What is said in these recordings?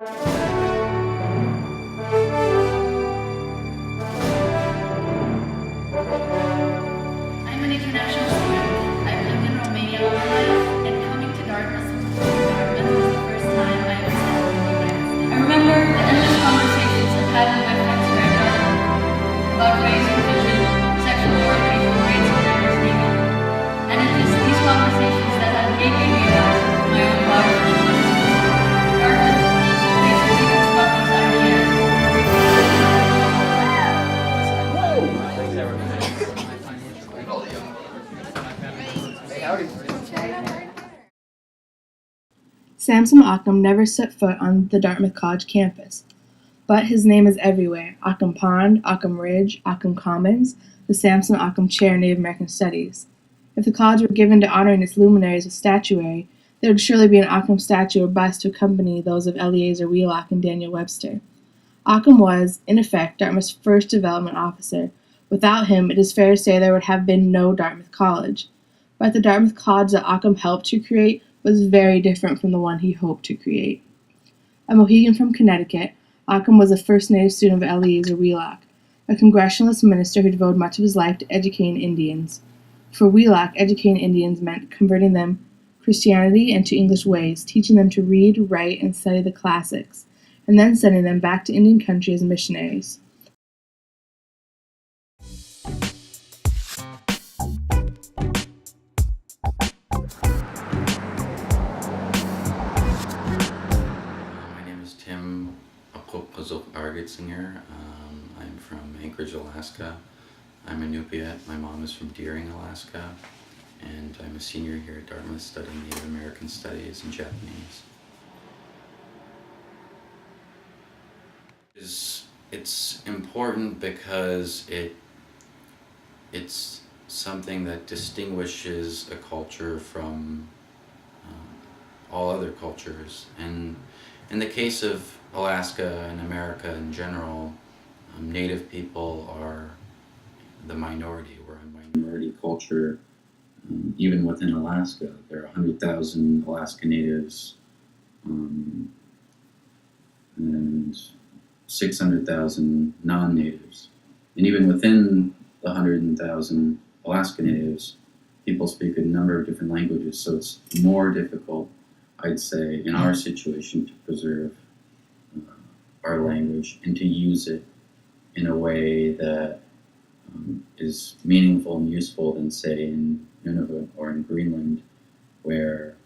I'm an international student. I've lived in Romania all my life, and coming to Dartmouth was the first time I ever saw the United States. I remember the endless conversations I've had with my friends here at Dartmouth about race, religion, sexual orientation, grades, and careers, name it. And it is these conversations that have made me realize my own bias. Dartmouth is a place where we discuss these ideas. Samson Occam never set foot on the Dartmouth College campus, but his name is everywhere. Occam Pond, Occam Ridge, Occam Commons, the Samson Occam Chair in Native American Studies. If the college were given to honoring its luminaries with statuary, there would surely be an Occam statue or bust to accompany those of Eleazar Wheelock and Daniel Webster. Occam was, in effect, Dartmouth's first development officer. Without him, it is fair to say there would have been no Dartmouth College. But the Dartmouth College that Occam helped to create was very different from the one he hoped to create. A Mohegan from Connecticut, Occam was the first native student of Eleazar Wheelock, a Congressionalist minister who devoted much of his life to educating Indians. For Wheelock, educating Indians meant converting them Christianity and to English ways, teaching them to read, write, and study the classics, and then sending them back to Indian country as missionaries. I'm from Anchorage, Alaska. I'm a Inupiat. My mom is from Deering, Alaska. And I'm a senior here at Dartmouth studying Native American Studies and Japanese. It's important because it's something that distinguishes a culture from all other cultures. And in the case of Alaska and America in general, Native people are the minority. We're a minority culture. Even within Alaska, there are 100,000 Alaska Natives and 600,000 non-Natives. And even within the 100,000 Alaska Natives, people speak a number of different languages, so it's more difficult, I'd say, in our situation to preserve our language and to use it in a way that is meaningful and useful than, say, in Nunavut or in Greenland, where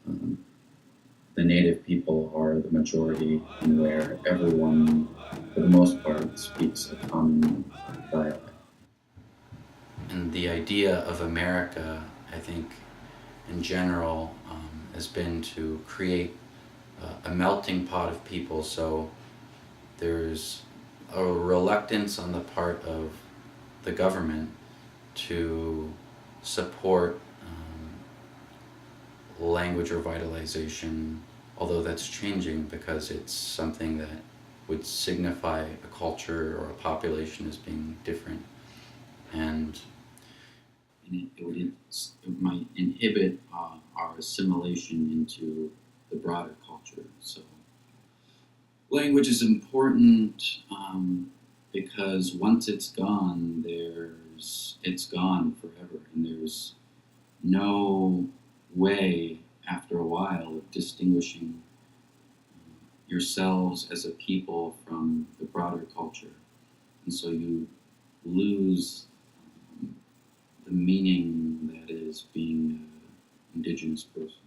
the native people are the majority and where everyone, for the most part, speaks a common dialect. And the idea of America, I think, in general, has been to create a melting pot of people. So there's a reluctance on the part of the government to support language revitalization, although that's changing because it's something that would signify a culture or a population as being different. And it might inhibit our assimilation into the broader culture. So language is important because once it's gone, it's gone forever, and there's no way after a while of distinguishing yourselves as a people from the broader culture. And so you lose the meaning that is being an Indigenous person.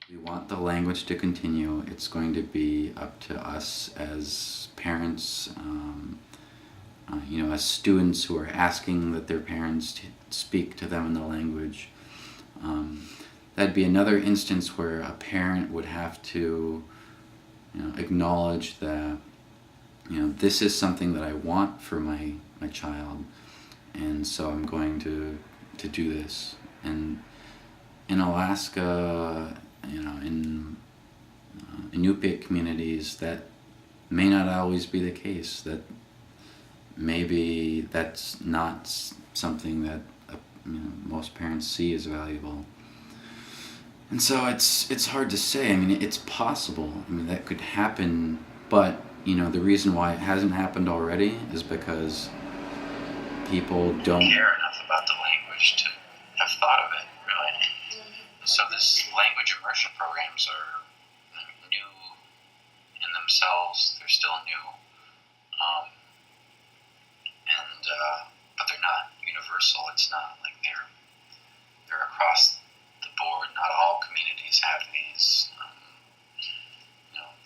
We want the language to continue. It's going to be up to us as parents, as students who are asking that their parents speak to them in the language. That'd be another instance where a parent would have to acknowledge that this is something that I want for my child, and so I'm going to do this. And in Alaska, in Inupiat communities, that may not always be the case. That maybe that's not something that most parents see as valuable. And so it's hard to say. I mean, it's possible. I mean, that could happen, but the reason why it hasn't happened already is because people don't care enough about the language to have thought of it, really. So this language immersion programs are new in themselves. They're still new, but they're not universal. It's not like they're across the board. Not all communities have these,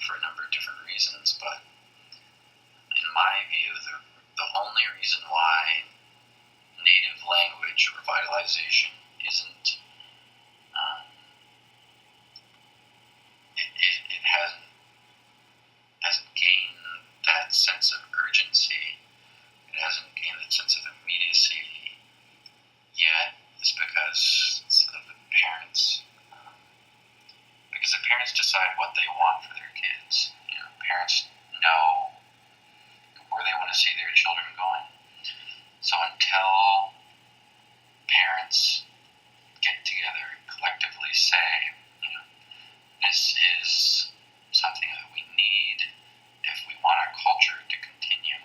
for a number of different reasons. But in my view, the only reason why native language revitalization isn't it hasn't gained that sense of urgency. It hasn't gained that sense of immediacy yet. Is because the parents, because the parents decide what they want for their kids. Parents know where they want to see their children going. So until parents get together and collectively say, this is something that we need if we want our culture to continue,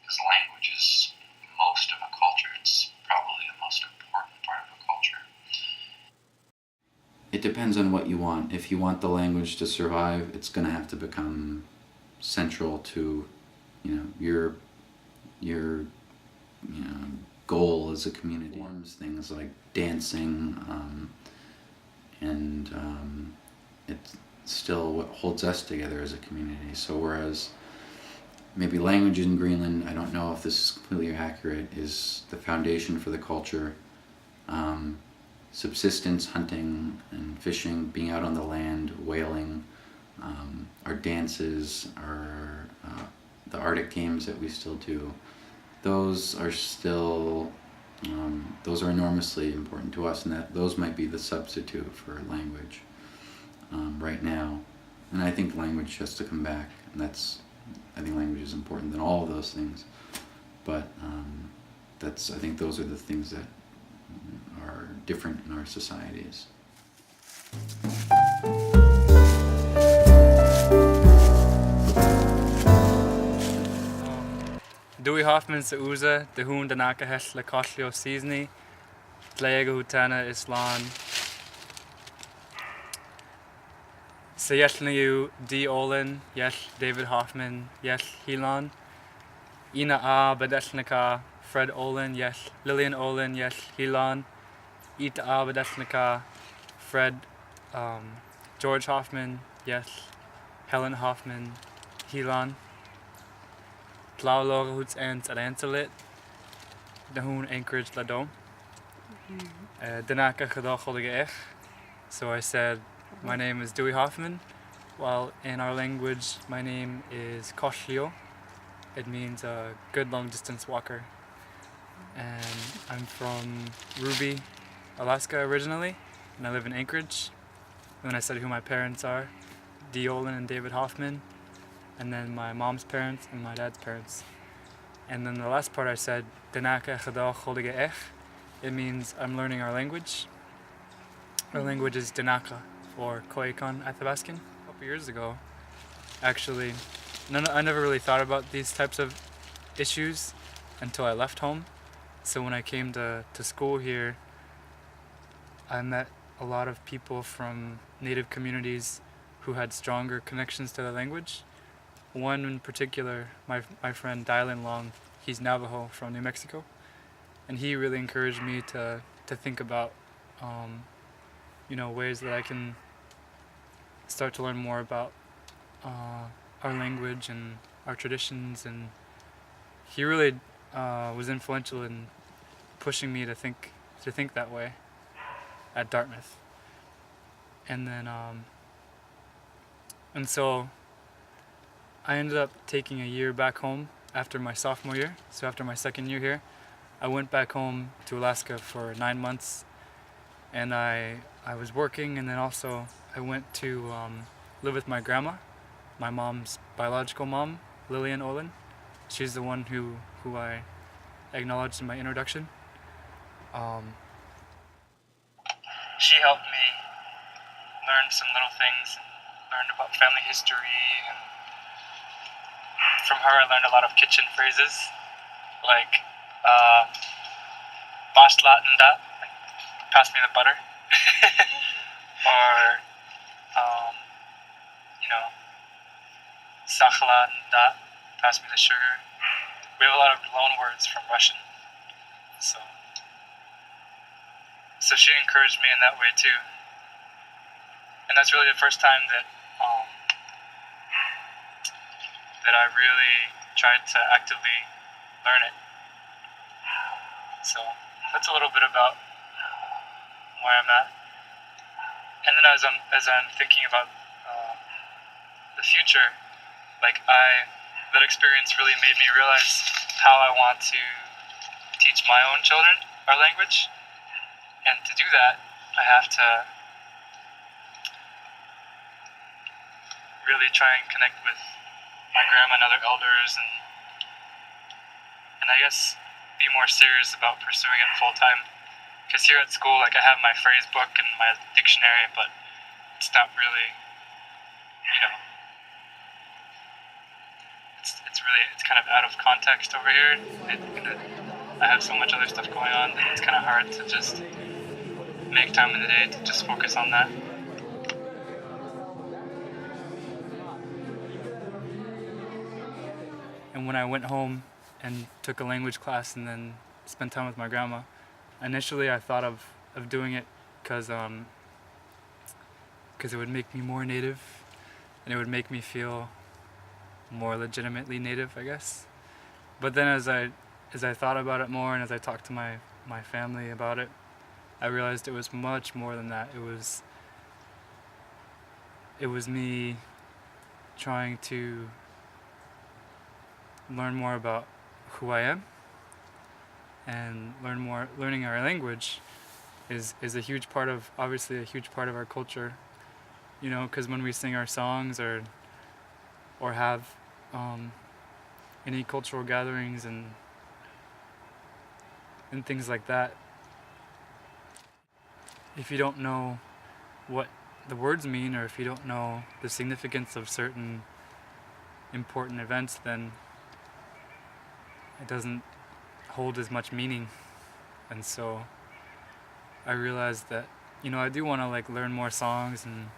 because language is most of a culture. It's probably the most important part of a culture. It depends on what you want. If you want the language to survive, it's going to have to become central to, your goal as a community. Forms things like dancing, and it's still what holds us together as a community. So whereas maybe language in Greenland, I don't know if this is completely accurate, is the foundation for the culture. Subsistence, hunting and fishing, being out on the land, whaling, our dances, the Arctic games that we still do, those are still, those are enormously important to us, and those might be the substitute for language right now. And I think language has to come back, and I think language is important than all of those things. But I think those are the things that are different in our societies. Dewey Hoffman sa uza, de hun danaka hes la koslio seasoni, dlega hutana islan. Sa yeshlniu D. Olin, yes David Hoffman, yes Helan. Ina A. Badeshnaka, Fred Olin, yes Lillian Olin, yes Helan. Ita A. Badeshnaka, Fred, George Hoffman, yes Helen Hoffman, Helan. Tlaulora hoots ends at Antelit, the hoon Anchorage Ladom. Danaka Chadocholige. So I said, my name is Dewey Hoffman, while in our language, my name is Koshlio. It means a good long distance walker. And I'm from Ruby, Alaska originally, and I live in Anchorage. And then I said who my parents are, D. Olin and David Hoffman. And then my mom's parents and my dad's parents. And then the last part I said, Danaka Chada Cholige Ech. It means I'm learning our language. Our language is Danaka, or Koikan Athabaskan. A couple years ago, actually, I never really thought about these types of issues until I left home. So when I came to school here, I met a lot of people from native communities who had stronger connections to the language. One in particular, my friend Dylan Long, he's Navajo from New Mexico, and he really encouraged me to think about ways that I can start to learn more about our language and our traditions, and he really was influential in pushing me to think that way at Dartmouth. And then and so I ended up taking a year back home after my sophomore year. So after my second year here, I went back home to Alaska for 9 months, and I was working, and then also I went to live with my grandma, my mom's biological mom, Lillian Olin. She's the one who I acknowledged in my introduction. She helped me learn some little things, learned about family history, and from her I learned a lot of kitchen phrases, like "Basla nda," like "pass me the butter," or you know, "Sakhla nda," "pass me the sugar." We have a lot of loan words from Russian, so she encouraged me in that way too, and that's really the first time that I really tried to actively learn it. So that's a little bit about where I'm at. And then as I'm thinking about the future, like that experience really made me realize how I want to teach my own children our language. And to do that, I have to really try and connect with my grandma and other elders, and I guess be more serious about pursuing it full time. Because here at school, like I have my phrase book and my dictionary, but it's not really, it's kind of out of context over here. I have so much other stuff going on that it's kind of hard to just make time in the day to just focus on that. And when I went home and took a language class and then spent time with my grandma, initially I thought of doing it because it would make me more native and it would make me feel more legitimately native, I guess. But then as I thought about it more and as I talked to my family about it, I realized it was much more than that. It was me trying to learn more about who I am, and learning our language is a huge part of, obviously a huge part of our culture, because when we sing our songs or have any cultural gatherings and things like that, if you don't know what the words mean, or if you don't know the significance of certain important events, then it doesn't hold as much meaning. And so I realized that I do want to learn more songs and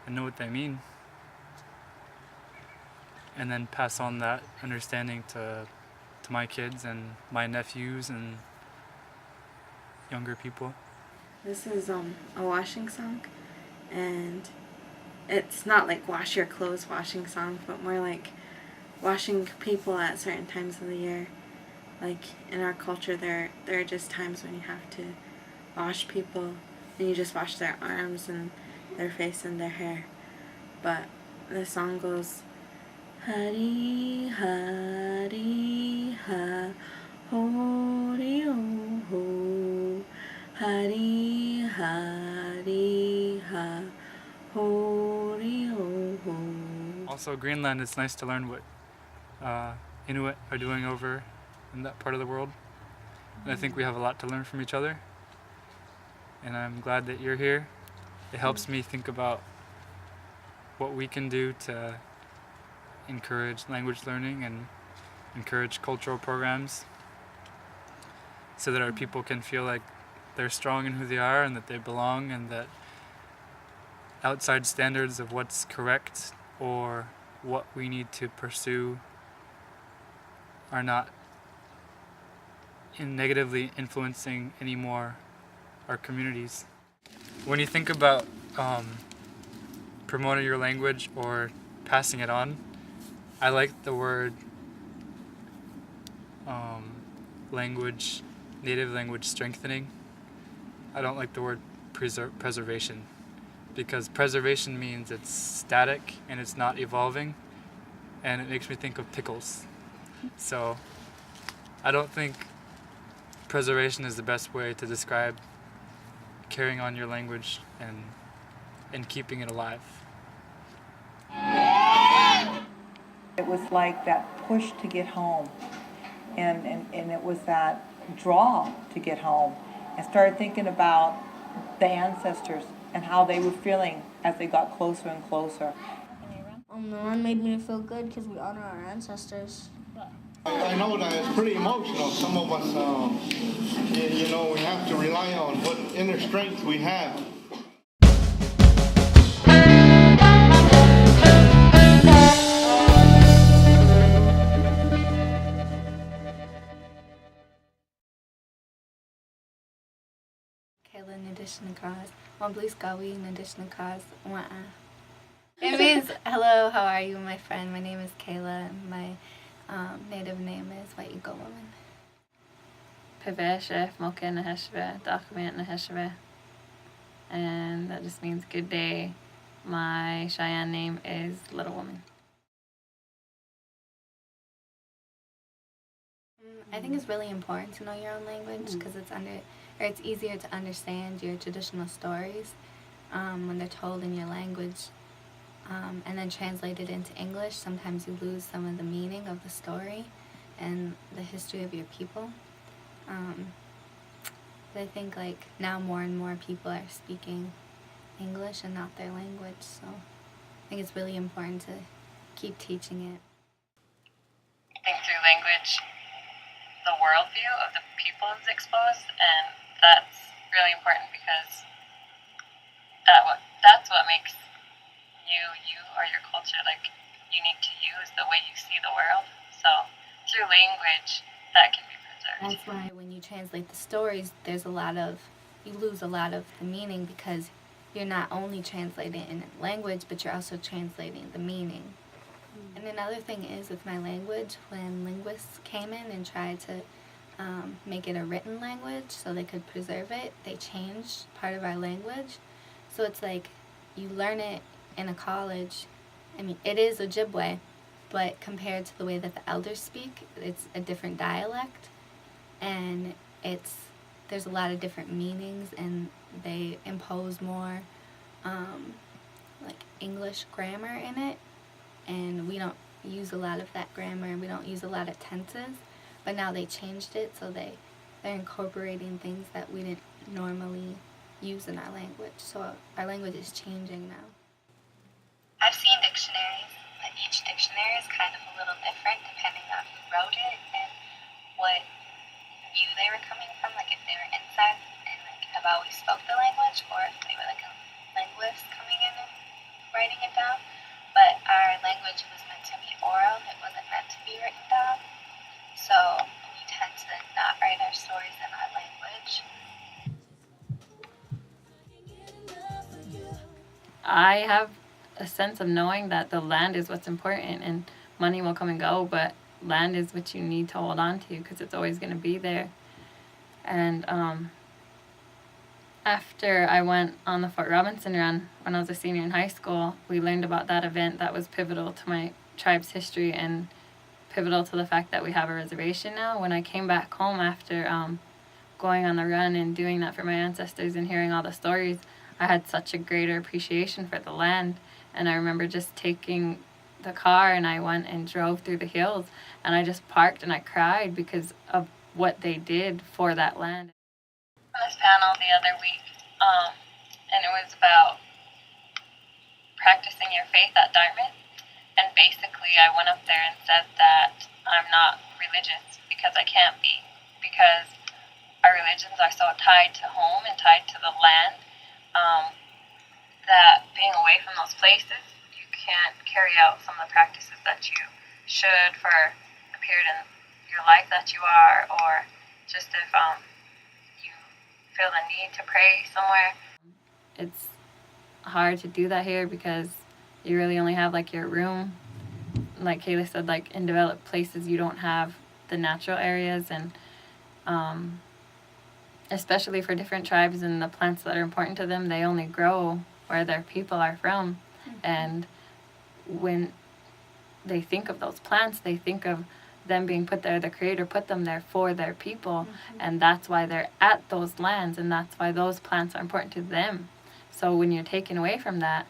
know what they mean, and then pass on that understanding to my kids and my nephews and younger people. This is a washing song, and it's not like wash your clothes washing song, but more like washing people at certain times of the year. Like in our culture, there are just times when you have to wash people, and you just wash their arms and their face and their hair. But the song goes, Hari Hari Ha Hori O Ho, Hari Hari Ha Hori O Ho. Also, Greenland, it's nice to learn what Inuit are doing over in that part of the world. And I think we have a lot to learn from each other. And I'm glad that you're here. It helps me think about what we can do to encourage language learning and encourage cultural programs so that our people can feel like they're strong in who they are and that they belong, and that outside standards of what's correct or what we need to pursue are not negatively influencing anymore our communities. When you think about promoting your language or passing it on, I like the word native language strengthening. I don't like the word preservation, because preservation means it's static and it's not evolving, and it makes me think of pickles. So I don't think preservation is the best way to describe carrying on your language and keeping it alive. It was like that push to get home, and it was that draw to get home, and started thinking about the ancestors and how they were feeling as they got closer and closer. The run made me feel good because we honor our ancestors. I know that it's pretty emotional. Some of us, we have to rely on what inner strength we have. Kayla in addition to cause. One blue scawi in addition to cause. It means hello, how are you, my friend? My name is Kayla, and my native name is White Eagle Woman. Peveshe, Moke Naheshve, Document Naheshve. And that just means good day. My Cheyenne name is Little Woman. I think it's really important to know your own language because it's easier to understand your traditional stories when they're told in your language and then translated into English. Sometimes you lose some of the meaning of the story and the history of your people. But I think now more and more people are speaking English and not their language, so I think it's really important to keep teaching it. I think through language, the worldview of the people is exposed, and that's really important because that's what makes you or your culture unique to you, is the way you see the world. So through language, that can be preserved. That's why when you translate the stories, you lose a lot of the meaning because you're not only translating in language, but you're also translating the meaning. And another thing is with my language, when linguists came in and tried to make it a written language so they could preserve it, they changed part of our language. So it's you learn it in a college. I mean, it is Ojibwe, but compared to the way that the elders speak, it's a different dialect, and there's a lot of different meanings, and they impose more English grammar in it, and we don't use a lot of that grammar, and we don't use a lot of tenses, but now they changed it, so they're incorporating things that we didn't normally use in our language, so our language is changing now. I've seen dictionaries, but each dictionary is kind of a little different depending on who wrote it and what view they were coming from, if they were inside and have always spoke the language, or if they were a linguist coming in and writing it down. But our language was meant to be oral, it wasn't meant to be written down. So we tend to not write our stories in our language. I have a sense of knowing that the land is what's important, and money will come and go, but land is what you need to hold on to because it's always going to be there. And after I went on the Fort Robinson run when I was a senior in high school, we learned about that event that was pivotal to my tribe's history and pivotal to the fact that we have a reservation now. When I came back home after going on the run and doing that for my ancestors and hearing all the stories, I had such a greater appreciation for the land. And I remember just taking the car and I went and drove through the hills, and I just parked and I cried because of what they did for that land. On this panel the other week, and it was about practicing your faith at Dartmouth, and basically I went up there and said that I'm not religious because I can't be, because our religions are so tied to home and tied to the land, that being away from those places, you can't carry out some of the practices that you should for a period in your life that you are, or just if you feel the need to pray somewhere. It's hard to do that here because you really only have your room. Like Kayla said, in developed places you don't have the natural areas, and especially for different tribes and the plants that are important to them, they only grow where their people are from. Mm-hmm. And when they think of those plants, they think of them being put there, the Creator put them there for their people, mm-hmm. and that's why they're at those lands, and that's why those plants are important to them. So when you're taken away from that,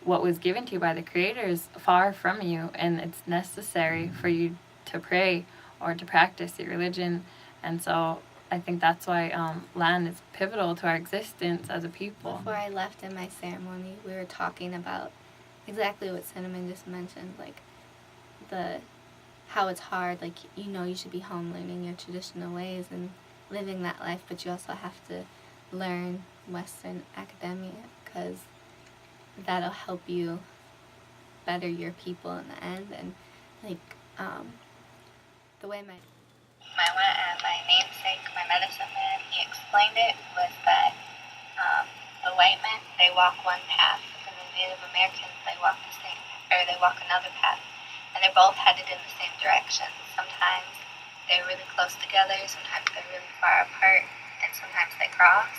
what was given to you by the Creator is far from you, and it's necessary for you to pray or to practice your religion. And so I think that's why land is pivotal to our existence as a people. Before I left in my ceremony, we were talking about exactly what Cinnamon just mentioned, like how it's hard, like, you know, you should be home learning your traditional ways and living that life, but you also have to learn Western academia because that'll help you better your people in the end. And like the way my namesake, my medicine man, he explained it was that the white men, they walk one path, and the Native Americans, they walk another path, and they're both headed in the same direction. Sometimes they're really close together, sometimes they're really far apart, and sometimes they cross.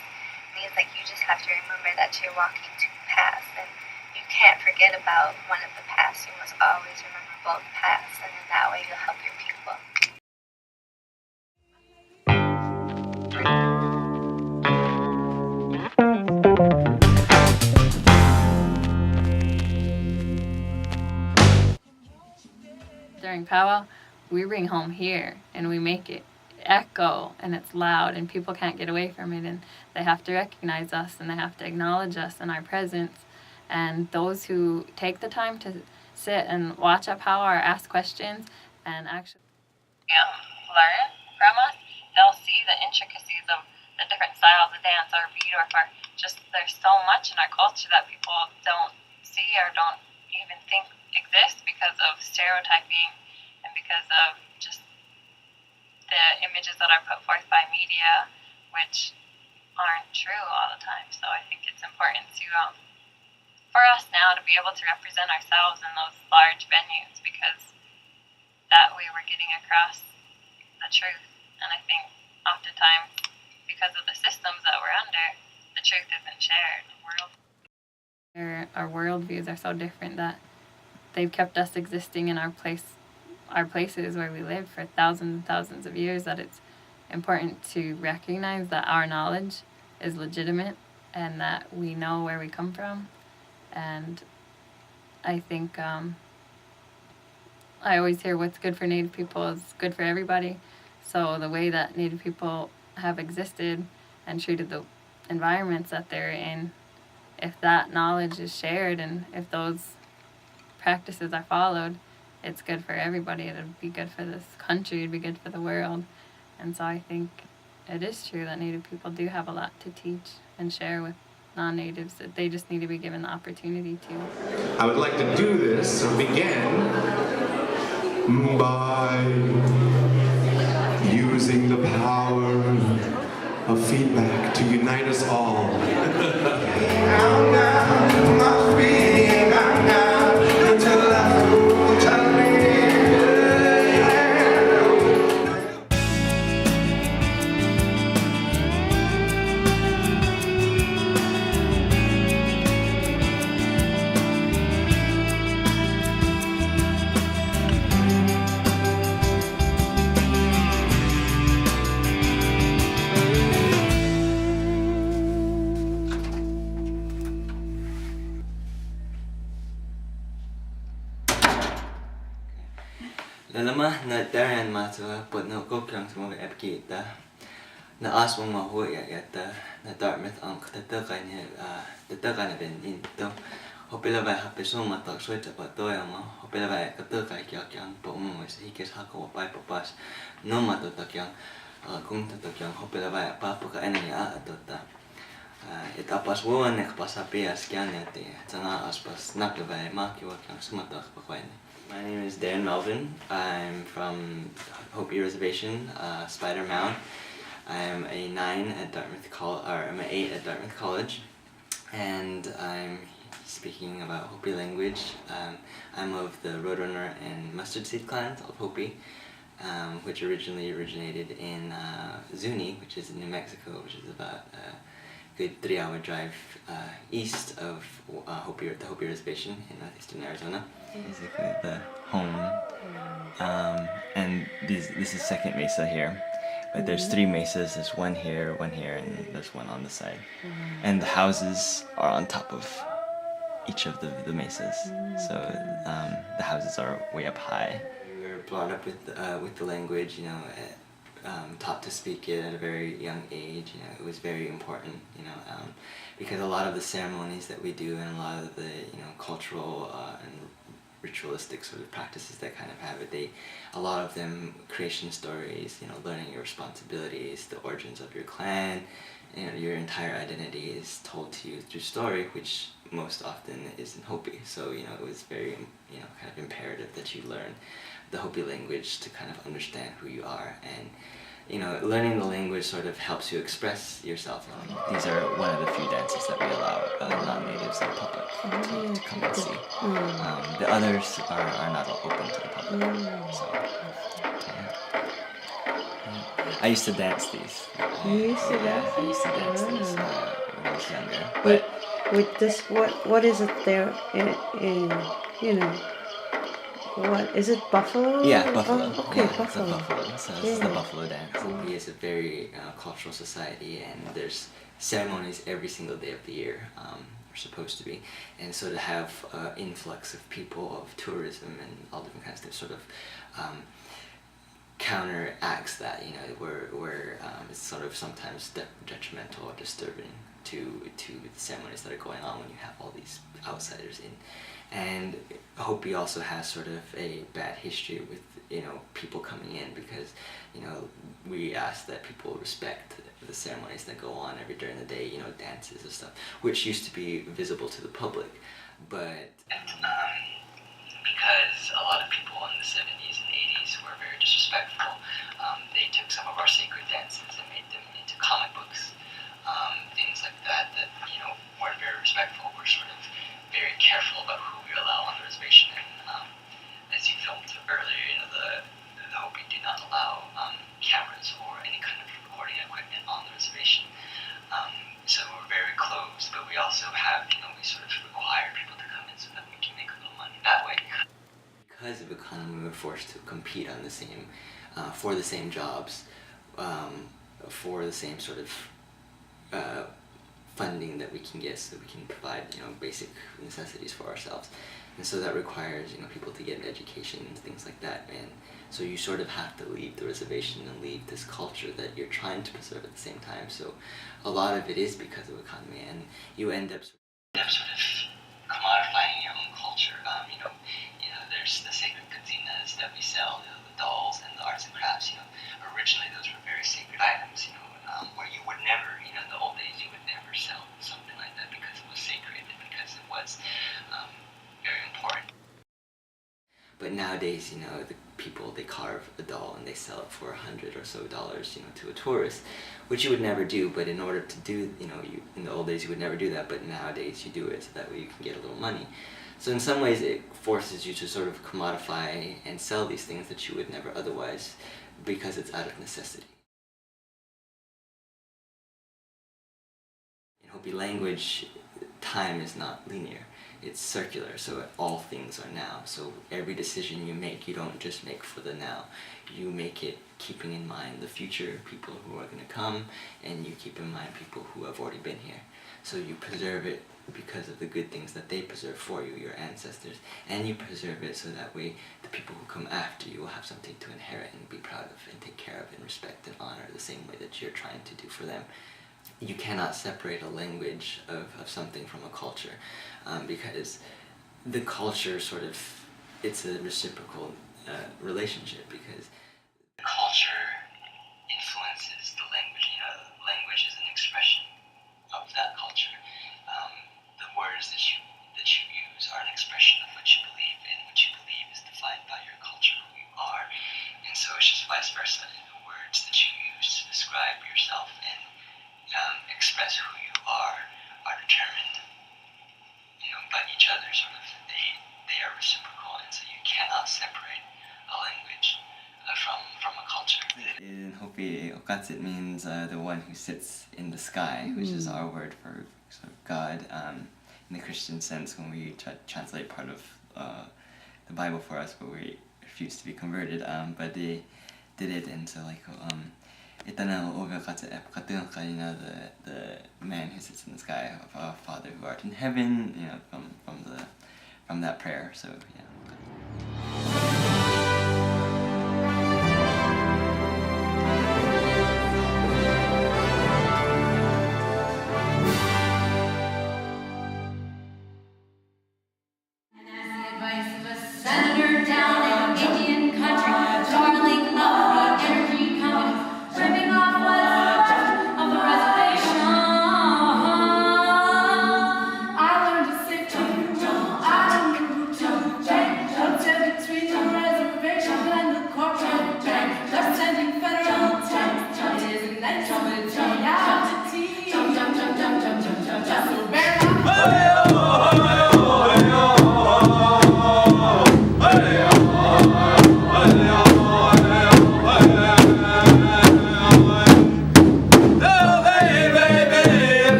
And he's like, you just have to remember that you're walking two paths, and you can't forget about one of the paths. You must always remember both paths, and in that way you'll help your people. During powwow, we bring home here and we make it echo, and it's loud and people can't get away from it, and they have to recognize us and they have to acknowledge us and our presence. And those who take the time to sit and watch a powwow or ask questions and actually learn from us, they'll see the intricacies of the different styles of dance or beat, or just there's so much in our culture that people don't see or don't even think exists because of stereotyping and because of just the images that are put forth by media, which aren't true all the time. So I think it's important to for us now to be able to represent ourselves in those large venues, because that way we're getting across the truth. And I think oftentimes, because of the systems that we're under, the truth isn't shared. Our worldviews are so different that they've kept us existing in our places where we live for thousands and thousands of years, that it's important to recognize that our knowledge is legitimate and that we know where we come from. And I think I always hear what's good for Native people is good for everybody. So the way that Native people have existed and treated the environments that they're in, if that knowledge is shared and if those practices are followed, it's good for everybody. It'd be good for this country, it'd be good for the world. And so I think it is true that Native people do have a lot to teach and share with non-Natives, that they just need to be given the opportunity to. I would like to do this and begin by using the power of feedback to unite us all. Lalama na Darren Matua, but no go young to move epkita. Na ask one more who yet na Dartmouth the Tugan event into Hopila by Hapisoma talk sweat about Doyama, Hopila by Katuka young, but almost he gets Hako by Papas, no matter young, Kunta young, Hopila by Papuka enemy Atota. It apas one neck pasapia scanati, Tana aspas, Naka by Maki young Sumatak Paquine. My name is Dan Melvin. I'm from Hopi Reservation, Spider Mound. I'm a 9 at Dartmouth College, or I'm an 8 at Dartmouth College, and I'm speaking about Hopi language. I'm of the Roadrunner and Mustard Seed clans of Hopi, which originally originated in Zuni, which is in New Mexico, which is about a good 3-hour drive east of the Hopi Reservation in northeastern Arizona. Basically the home, and this is second mesa here, but there's 3 mesas. There's one here, and there's one on the side, and the houses are on top of each of the mesas. So the houses are way up high. We were brought up with the language, you know, taught to speak it at a very young age. It was very important, because a lot of the ceremonies that we do and a lot of the, cultural and ritualistic sort of practices that kind of have it, a lot of them, creation stories, learning your responsibilities, the origins of your clan, your entire identity is told to you through story, which most often is in Hopi. So, it was very, kind of imperative that you learn the Hopi language to kind of understand who you are. And, learning the language sort of helps you express yourself. These are one of the few dances that we allow non-natives in public to come and see. The others are not open to the public. So, I used to dance these. You used to dance? I used to dance these when I was younger. But with this, what is it there? What is it? Buffalo? Yeah, buffalo. Oh, okay, yeah, buffalo. It's a buffalo. So this is the buffalo dance. Hopi is a very cultural society, and there's ceremonies every single day of the year. Or supposed to be, and so to have influx of people, of tourism, and all different kinds of stuff, sort of counteracts that. Where it's sort of sometimes detrimental or disturbing to the ceremonies that are going on when you have all these outsiders in. And Hopi also has sort of a bad history with people coming in, because we ask that people respect the ceremonies that go on during the day, dances and stuff, which used to be visible to the public, but because a lot of people in the 70s and 80s were very disrespectful, they took some of our sacred dances and made them into comic books, things like that weren't very respectful. We're sort of very careful about who we allow on the reservation, and as you filmed earlier, the Hopi do not allow cameras or any kind of recording equipment on the reservation. So we're very closed, but we also have, we sort of require people to come in so that we can make a little money that way. Because of economy, we were forced to compete on the same, for the same jobs, for the same sort of funding that we can get, so we can provide basic necessities for ourselves. And so that requires people to get an education and things like that. And so you sort of have to leave the reservation and leave this culture that you're trying to preserve at the same time. So a lot of it is because of economy, and you end up sort of commodifying your own culture. There's the sacred kazinas that we sell, the dolls and the arts and crafts. Originally those were very sacred items. Where you would never, in the old days, you would never sell something like that because it was sacred, because it was very important. But nowadays, the people, they carve a doll and they sell it for $100 or so, to a tourist, which you would never do. But in order to do, in the old days you would never do that, but nowadays you do it so that way you can get a little money. So in some ways it forces you to sort of commodify and sell these things that you would never otherwise, because it's out of necessity. In Hopi language, time is not linear. It's circular, so all things are now. So every decision you make, you don't just make for the now. You make it keeping in mind the future, people who are going to come, and you keep in mind people who have already been here. So you preserve it because of the good things that they preserve for you, your ancestors, and you preserve it so that way the people who come after you will have something to inherit and be proud of and take care of and respect and honor the same way that you're trying to do for them. You cannot separate a language of something from a culture, because the culture it's a reciprocal relationship, because the culture influences the language. Language is an expression of that culture. The words that you use are an expression of what you believe, and what you believe is defined by your culture, who you are. And so it's just vice versa. The words that you use to describe yourself and express who you are determined, by each other. Sort of, they are reciprocal, and so you cannot separate a language from a culture. In Hopi, Okatsit means the one who sits in the sky, which is our word for sort of God. In the Christian sense, when we translate part of the Bible for us, but we refuse to be converted, but they did it into Itanel Ovakatsit Epkatunka, the man who sits in the sky, of our Father who art in heaven, from that prayer. So yeah.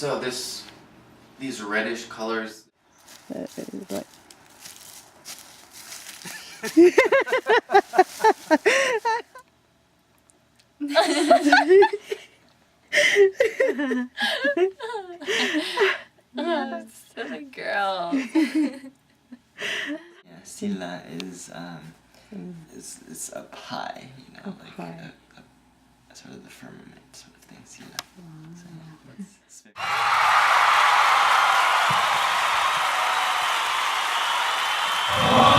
So these reddish colors. Like Silly girl. Yeah, sila is it's up high, you know, Up like high. A sort of the firmament sort of thing, sila. So, it's very- Oh!